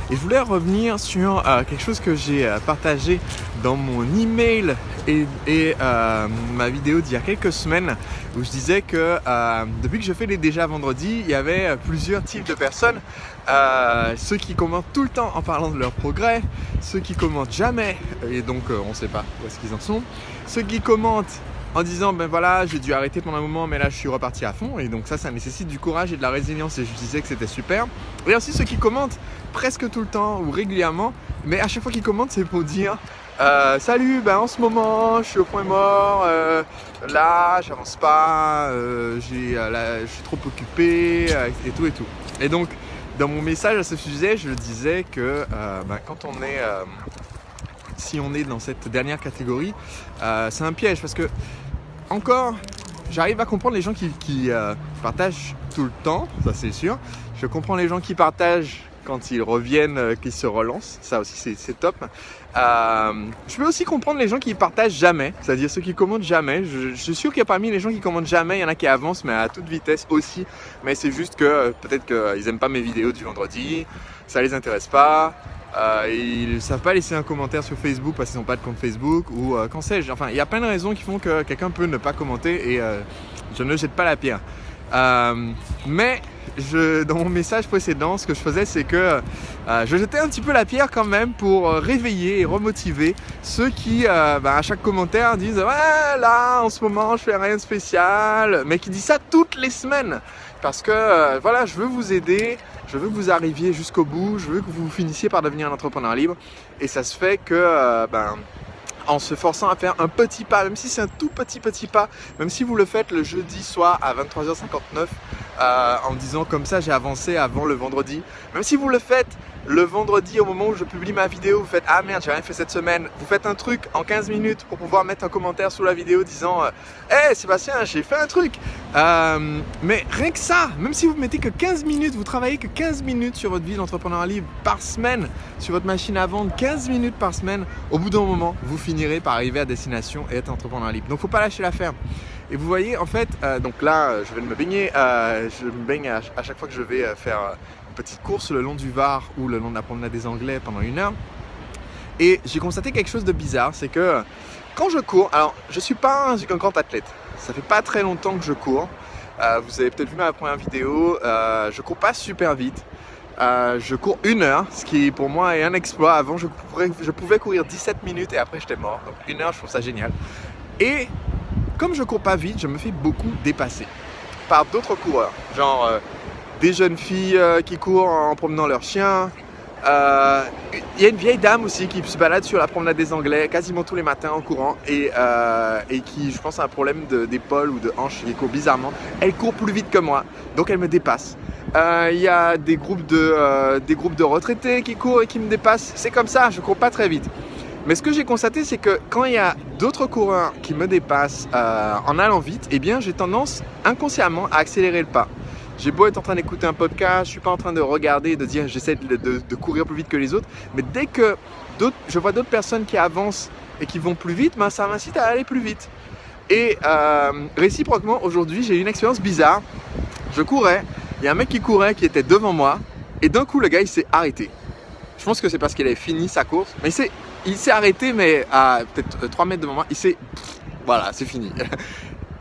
Et je voulais revenir sur quelque chose que j'ai partagé dans mon email et ma vidéo d'il y a quelques semaines où je disais que depuis que je fais les déjà vendredis, il y avait plusieurs types de personnes. Ceux qui commentent tout le temps en parlant de leur progrès, ceux qui commentent jamais et donc on ne sait pas où est-ce qu'ils en sont, ceux qui commentent en disant ben voilà j'ai dû arrêter pendant un moment mais là je suis reparti à fond et donc ça nécessite du courage et de la résilience et je disais que c'était super. Et aussi ceux qui commentent presque tout le temps ou régulièrement mais à chaque fois qu'ils commentent c'est pour dire salut, ben en ce moment je suis au point mort, là j'avance pas, je suis trop occupé et tout. Et donc dans mon message à ce sujet je disais que quand on est si on est dans cette dernière catégorie, c'est un piège parce que encore, j'arrive à comprendre les gens qui partagent tout le temps, ça c'est sûr. Je comprends les gens qui partagent quand ils reviennent, qu'ils se relancent, ça aussi c'est top. Je peux aussi comprendre les gens qui partagent jamais, c'est-à-dire ceux qui commentent jamais. Je suis sûr qu'il y a parmi les gens qui commentent jamais, il y en a qui avancent mais à toute vitesse aussi. Mais c'est juste que peut-être qu'ils n'aiment pas mes vidéos du vendredi, ça les intéresse pas. Ils ne savent pas laisser un commentaire sur Facebook parce qu'ils n'ont pas de compte Facebook ou qu'en sais-je. Enfin, il y a plein de raisons qui font que quelqu'un peut ne pas commenter et je ne jette pas la pierre. Mais dans mon message précédent, ce que je faisais, c'est que je jetais un petit peu la pierre quand même pour réveiller et remotiver ceux qui, à chaque commentaire, disent « Ouais, là, en ce moment, je fais rien de spécial », mais qui disent ça toutes les semaines. Parce que, voilà, je veux vous aider, je veux que vous arriviez jusqu'au bout, je veux que vous finissiez par devenir un entrepreneur libre. Et ça se fait que, en se forçant à faire un petit pas, même si c'est un tout petit pas, même si vous le faites le jeudi soir à 23h59, en disant comme ça j'ai avancé avant le vendredi, même si vous le faites le vendredi au moment où je publie ma vidéo, vous faites ah merde j'ai rien fait cette semaine, vous faites un truc en 15 minutes pour pouvoir mettre un commentaire sous la vidéo disant hey Sébastien j'ai fait un truc, mais rien que ça, même si vous mettez que 15 minutes, vous travaillez que 15 minutes sur votre vie d'entrepreneur libre par semaine, sur votre machine à vendre 15 minutes par semaine, au bout d'un moment vous finirez par arriver à destination et être entrepreneur libre. Donc faut pas lâcher l'affaire. Et vous voyez en fait, donc là je vais me baigner, je me baigne à chaque fois que je vais faire une petite course le long du Var ou le long de la promenade des Anglais pendant 1 heure. Et j'ai constaté quelque chose de bizarre, c'est que quand je cours, alors je suis pas un grand athlète, ça fait pas très longtemps que je cours, vous avez peut-être vu ma première vidéo, je cours pas super vite. Je cours 1 heure, ce qui pour moi est un exploit. Avant je pouvais courir 17 minutes et après j'étais mort, donc 1 heure je trouve ça génial. Et comme je cours pas vite, je me fais beaucoup dépasser par d'autres coureurs, genre des jeunes filles qui courent en promenant leurs chiens. Il y a une vieille dame aussi qui se balade sur la promenade des Anglais quasiment tous les matins en courant et qui je pense a un problème d'épaule ou de hanche, qui court bizarrement. Elle court plus vite que moi, donc elle me dépasse. Il y a des groupes de retraités qui courent et qui me dépassent. C'est comme ça, je cours pas très vite. Mais ce que j'ai constaté, c'est que quand il y a d'autres coureurs qui me dépassent en allant vite, eh bien j'ai tendance inconsciemment à accélérer le pas. J'ai beau être en train d'écouter un podcast, je ne suis pas en train de regarder et de dire j'essaie de courir plus vite que les autres, mais dès que je vois d'autres personnes qui avancent et qui vont plus vite, ça m'incite à aller plus vite. Et réciproquement, aujourd'hui, j'ai eu une expérience bizarre. Je courais, il y a un mec qui courait qui était devant moi et d'un coup le gars il s'est arrêté. Je pense que c'est parce qu'il avait fini sa course, mais il s'est arrêté mais à peut-être 3 mètres devant moi, voilà, c'est fini.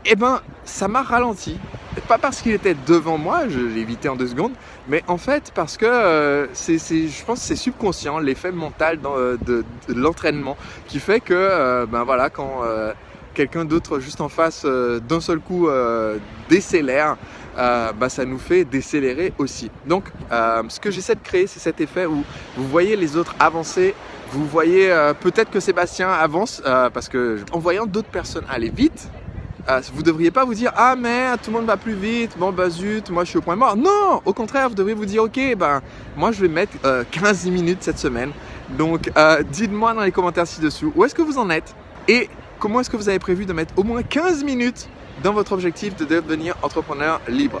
Et ça m'a ralenti. Pas parce qu'il était devant moi, je l'ai évité en 2 secondes, mais en fait parce que je pense que c'est subconscient, l'effet mental de l'entraînement qui fait que quand quelqu'un d'autre juste en face d'un seul coup décélère, ça nous fait décélérer aussi. Donc ce que j'essaie de créer, c'est cet effet où vous voyez les autres avancer. Vous voyez peut-être que Sébastien avance parce que en voyant d'autres personnes aller vite, vous ne devriez pas vous dire « Ah merde, tout le monde va plus vite, bon zut, moi je suis au point mort ». Non, au contraire, vous devriez vous dire « Ok, moi je vais mettre 15 minutes cette semaine ». Donc dites-moi dans les commentaires ci-dessous où est-ce que vous en êtes et comment est-ce que vous avez prévu de mettre au moins 15 minutes dans votre objectif de devenir entrepreneur libre.